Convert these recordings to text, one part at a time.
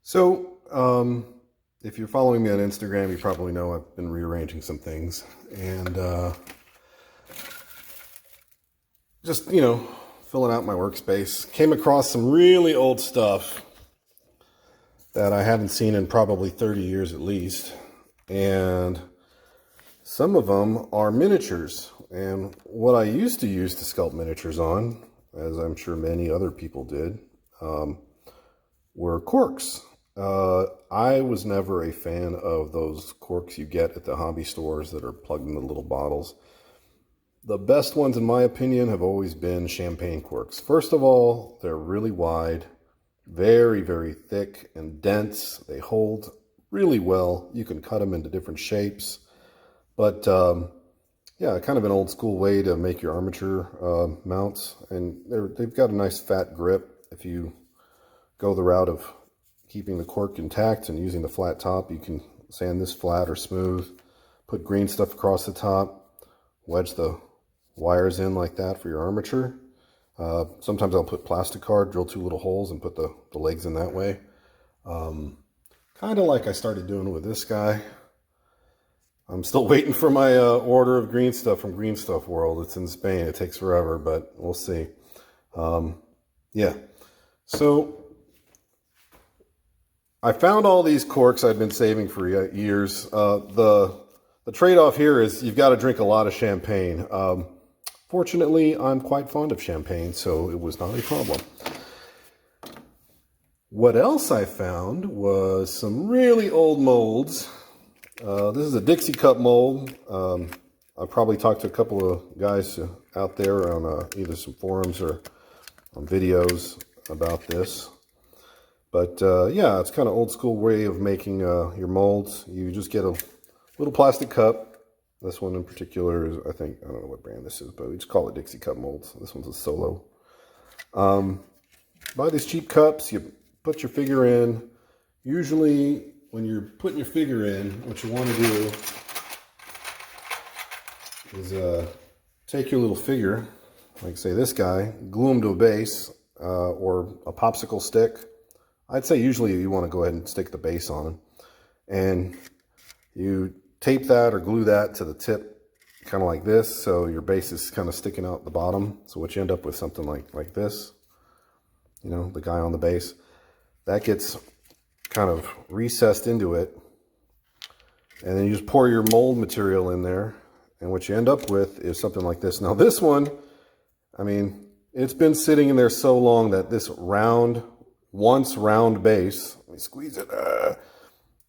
If you're following me on Instagram, you probably know I've been rearranging some things and just, filling out my workspace. Came across some really old stuff that I hadn't seen in probably 30 years at least. And some of them are miniatures. And what I used to use to sculpt miniatures on, as I'm sure many other people did, were corks. I was never a fan of those corks you get at the hobby stores that are plugged into little bottles. The best ones, in my opinion, have always been champagne corks. First of all, they're really wide, very, very thick and dense. They hold really well. You can cut them into different shapes. But yeah, kind of an old school way to make your armature mounts. And they've got a nice fat grip. If you go the route of keeping the cork intact and using the flat top, you can sand this flat or smooth, put green stuff across the top, wedge the wires in like that for your armature. Sometimes I'll put plastic card, drill 2 little holes and put the legs in that way. Kind of like I started doing with this guy. I'm still waiting for my order of green stuff from Green Stuff World. It's in Spain. It takes forever, but we'll see. Yeah. So I found all these corks I've been saving for years. The trade-off here is you've got to drink a lot of champagne. Fortunately, I'm quite fond of champagne, so it was not a problem. What else I found was some really old molds. This is a Dixie Cup mold. I've probably talked to a couple of guys out there on either some forums or on videos about this. But yeah, it's kind of old school way of making your molds. You just get a little plastic cup. This one in particular is, I don't know what brand this is, but we just call it Dixie Cup Molds. This one's a solo. Buy these cheap cups, you put your figure in. Usually when you're putting your figure in, what you want to do is take your little figure, like say this guy, glue him to a base or a popsicle stick. I'd say usually you want to go ahead and stick the base on them. And you tape that or glue that to the tip, kind of like this, so your base is kind of sticking out the bottom. So what you end up with something like this, the guy on the base. That gets kind of recessed into it. And then you just pour your mold material in there. And what you end up with is something like this. Now this one, it's been sitting in there so long that this once round base, let me squeeze it,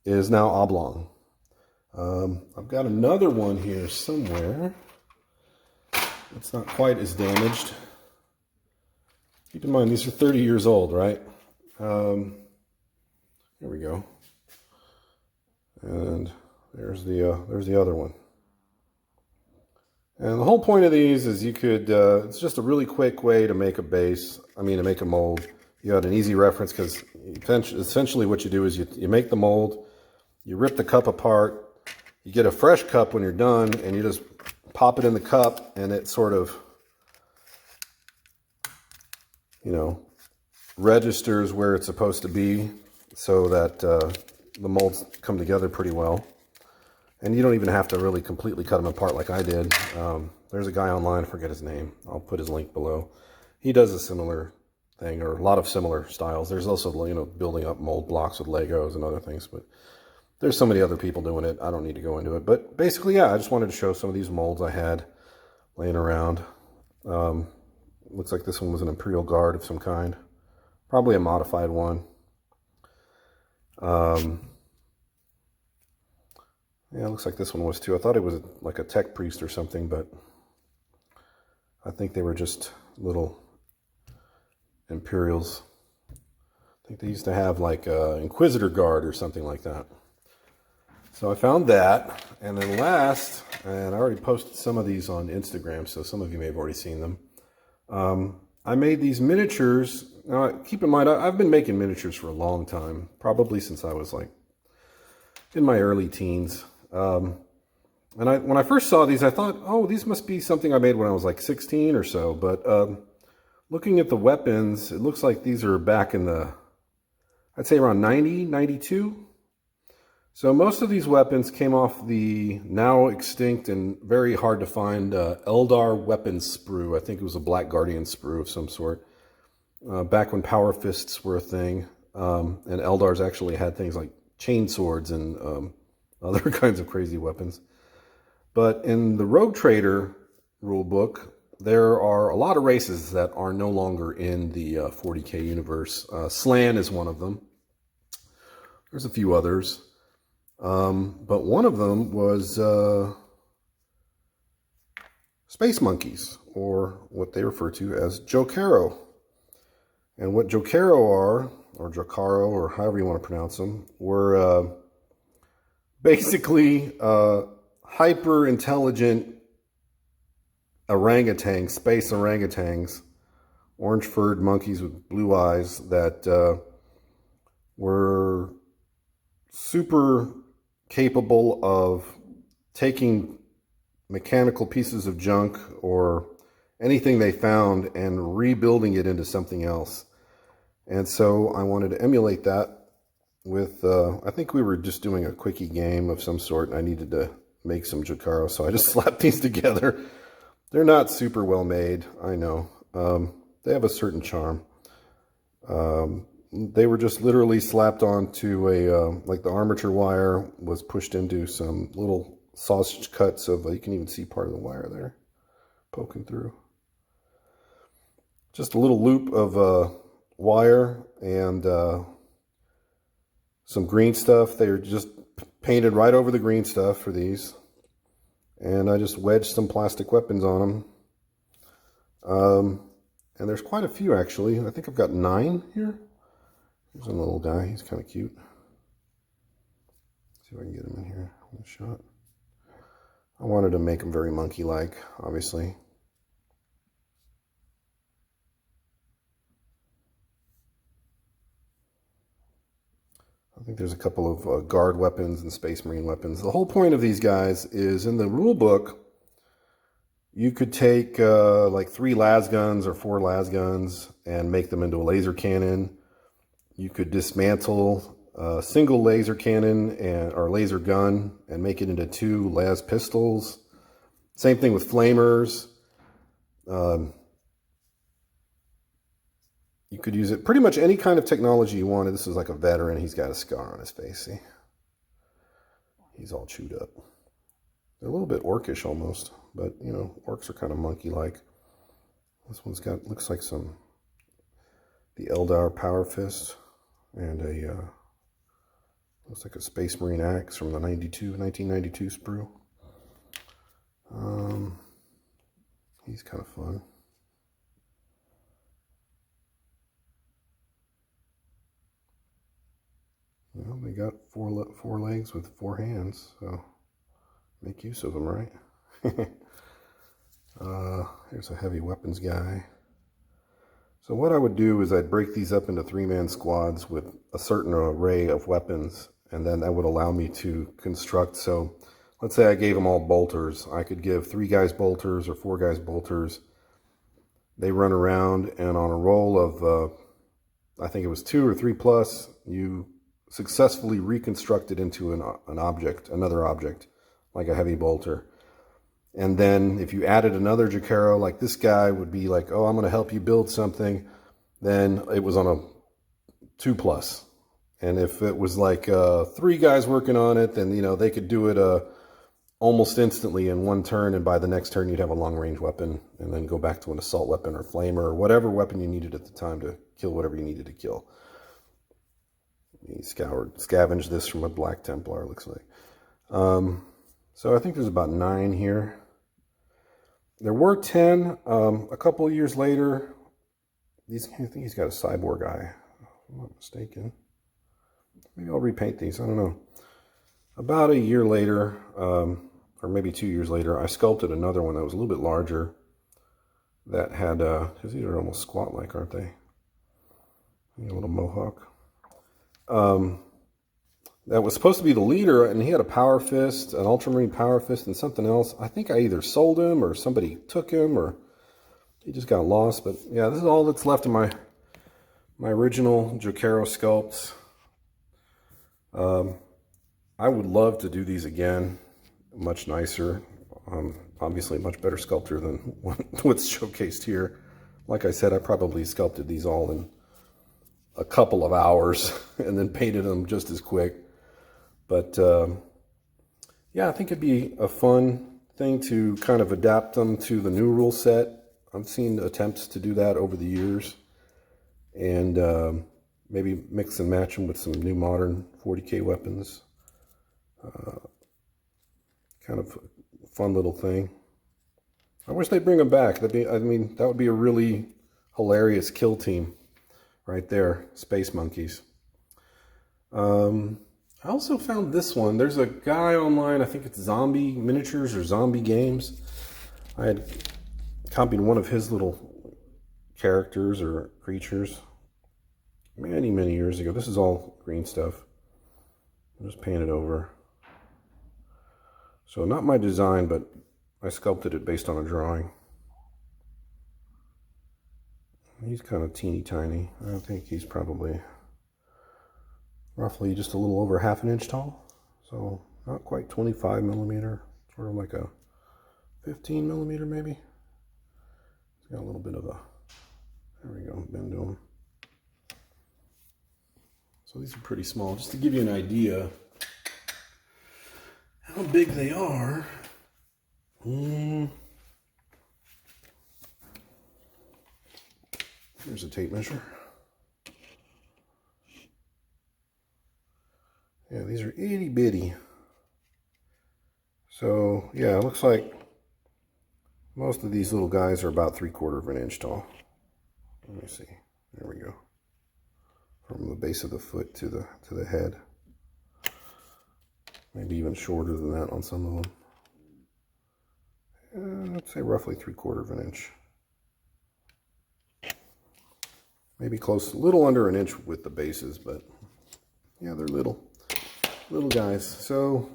is now oblong. I've got another one here somewhere. It's not quite as damaged. Keep in mind, these are 30 years old, right? Here we go. And there's the other one. And the whole point of these is you could, it's just a really quick way to make a base, to make a mold. You had an easy reference because essentially what you do is you make the mold, you rip the cup apart, you get a fresh cup when you're done, and you just pop it in the cup, and it sort of, registers where it's supposed to be so that the molds come together pretty well. And you don't even have to really completely cut them apart like I did. There's a guy online, I forget his name. I'll put his link below. He does a similar thing, or a lot of similar styles. There's also, building up mold blocks with Legos and other things, but there's so many other people doing it. I don't need to go into it. But basically, yeah, I just wanted to show some of these molds I had laying around. Looks like this one was an Imperial Guard of some kind. Probably a modified one. Yeah, it looks like this one was too. I thought it was like a tech priest or something, but I think they were just little Imperials. I think they used to have like a Inquisitor Guard or something like that. So I found that, and then last, and I already posted some of these on Instagram, so some of you may have already seen them. I made these miniatures. Now, keep in mind, I've been making miniatures for a long time, probably since I was like in my early teens. And when I first saw these, I thought, oh, these must be something I made when I was like 16 or so. But looking at the weapons, it looks like these are back in the I'd say around 90, 92. So most of these weapons came off the now extinct and very hard to find Eldar weapons sprue. I think it was a Black Guardian sprue of some sort. Back when power fists were a thing. And Eldars actually had things like chain swords and other kinds of crazy weapons. But in the Rogue Trader rulebook, there are a lot of races that are no longer in the 40k universe. Slan is one of them. There's a few others. But one of them was space monkeys, or what they refer to as Jokaero. And what Jokaero are, or Jokaero, or however you want to pronounce them, were basically hyper-intelligent orangutans, space orangutans, orange-furred monkeys with blue eyes that were super capable of taking mechanical pieces of junk or anything they found and rebuilding it into something else. And so I wanted to emulate that with, I think we were just doing a quickie game of some sort, and I needed to make some Jokaero, so I just slapped these together. They're not super well made, I know. They have a certain charm. They were just literally slapped onto a, like the armature wire was pushed into some little sausage cuts of, you can even see part of the wire there poking through. Just a little loop of wire and some green stuff. They're just painted right over the green stuff for these. And I just wedged some plastic weapons on them. And there's quite a few actually. I think I've got 9 here. Here's a little guy. He's kind of cute. Let's see if I can get him in here in a shot. I wanted to make him very monkey-like, obviously. I think there's a couple of guard weapons and space marine weapons. The whole point of these guys is in the rule book, you could take like 3 las guns or 4 las guns and make them into a laser cannon. You could dismantle a single laser cannon or laser gun and make it into 2 las pistols. Same thing with flamers. You could use it pretty much any kind of technology you wanted. This is like a veteran. He's got a scar on his face. See? He's all chewed up. They're a little bit orcish almost, but you know, orcs are kind of monkey-like. This one's got, looks like the Eldar Power Fist and a, looks like a Space Marine axe from the 1992 sprue. He's kind of fun. Well, they got four legs with 4 hands, so make use of them, right? Here's a heavy weapons guy. So what I would do is I'd break these up into 3-man squads with a certain array of weapons, and then that would allow me to construct. So let's say I gave them all bolters. I could give 3 guys bolters or 4 guys bolters. They run around, and on a roll of, I think it was 2 or 3 plus, you successfully reconstruct it into an object, another object, like a heavy bolter. And then if you added another Jokaero, like this guy would be like, oh, I'm going to help you build something, then it was on a 2 plus. And if it was like 3 guys working on it, then, you know, they could do it almost instantly in 1 turn, and by the next turn you'd have a long-range weapon, and then go back to an assault weapon or flamer or whatever weapon you needed at the time to kill whatever you needed to kill. He scavenged this from a Black Templar, looks like. So I think there's about 9 here. There were 10. A couple of years later, I think he's got a cyborg eye, if I'm not mistaken. Maybe I'll repaint these, I don't know. About a year later, or maybe 2 years later, I sculpted another one that was a little bit larger that had, because these are almost squat-like, aren't they? A little mohawk. That was supposed to be the leader, and he had a power fist, an ultramarine power fist, and something else. I think I either sold him or somebody took him, or he just got lost. But yeah, this is all that's left of my original Jokaero sculpts. I would love to do these again, much nicer. Obviously a much better sculptor than what's showcased here. Like I said, I probably sculpted these all in a couple of hours and then painted them just as quick. But yeah, I think it'd be a fun thing to kind of adapt them to the new rule set. I've seen attempts to do that over the years, and maybe mix and match them with some new modern 40K weapons. Kind of a fun little thing. I wish they'd bring them back. I mean, that would be a really hilarious kill team right there. Space monkeys. I also found this one. There's a guy online, I think it's Zombie Miniatures or Zombie Games. I had copied one of his little characters or creatures many, many years ago. This is all green stuff. I'll just paint it over. So not my design, but I sculpted it based on a drawing. He's kind of teeny tiny. I think he's probably roughly just a little over ½ an inch tall. So not quite 25 millimeter, sort of like a 15 millimeter maybe. He's got a little bit of a, there we go, bend to him. So these are pretty small, just to give you an idea how big they are. Here's a tape measure. Yeah, these are itty bitty. So yeah, it looks like most of these little guys are about 3/4 of an inch tall. Let me see. There we go. From the base of the foot to the head. Maybe even shorter than that on some of them. I'd say roughly 3/4 of an inch. Maybe close, a little under an inch with the bases, but yeah, they're little guys. So,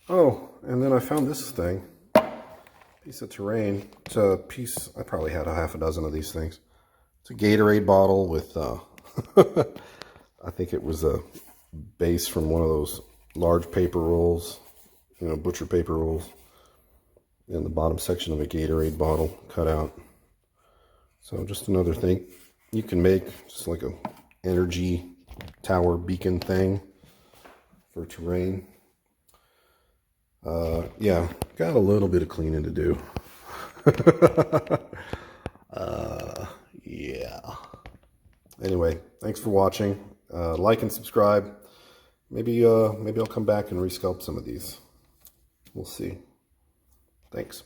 oh, and then I found this thing, piece of terrain. It's a piece, I probably had a half a dozen of these things. It's a Gatorade bottle with, I think it was a base from one of those large paper rolls, you know, butcher paper rolls, in the bottom section of a Gatorade bottle cut out. So just another thing you can make, just like a energy tower beacon thing for terrain. Yeah, got a little bit of cleaning to do. Yeah. Anyway, thanks for watching. Like and subscribe. Maybe I'll come back and resculpt some of these. We'll see. Thanks.